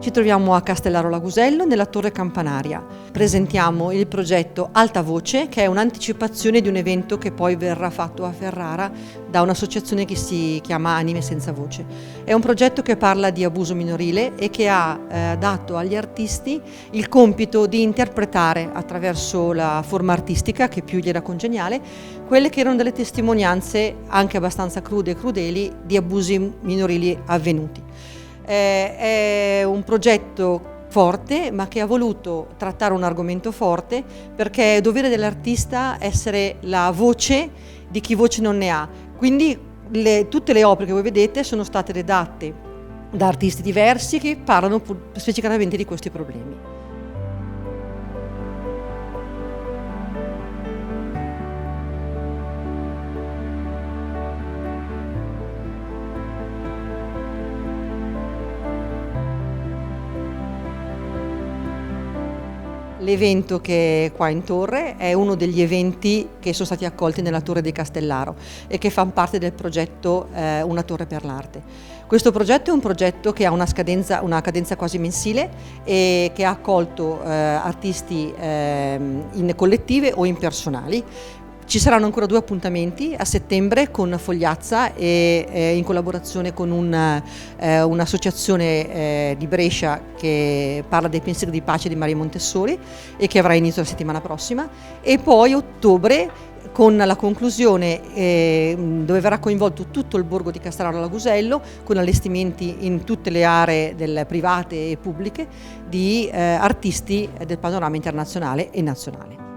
Ci troviamo a Castellaro Lagusello, nella Torre Campanaria. Presentiamo il progetto Alta Voce, che è un'anticipazione di un evento che poi verrà fatto a Ferrara da un'associazione che si chiama Anime Senza Voce. È un progetto che parla di abuso minorile e che ha dato agli artisti il compito di interpretare attraverso la forma artistica, che più gli era congeniale, quelle che erano delle testimonianze anche abbastanza crude e crudeli di abusi minorili avvenuti. È un progetto forte, ma che ha voluto trattare un argomento forte, perché è dovere dell'artista essere la voce di chi voce non ne ha. Quindi tutte le opere che voi vedete sono state redatte da artisti diversi che parlano specificatamente di questi problemi. L'evento che è qua in torre è uno degli eventi che sono stati accolti nella Torre di Castellaro e che fanno parte del progetto Una Torre per l'Arte. Questo progetto è un progetto che ha una cadenza quasi mensile e che ha accolto artisti in collettive o in personali. Ci saranno ancora 2 appuntamenti a settembre con Fogliazza e in collaborazione con un'associazione di Brescia che parla dei pensieri di pace di Maria Montessori e che avrà inizio la settimana prossima, e poi ottobre con la conclusione dove verrà coinvolto tutto il borgo di Castellaro Lagusello con allestimenti in tutte le aree private e pubbliche di artisti del panorama internazionale e nazionale.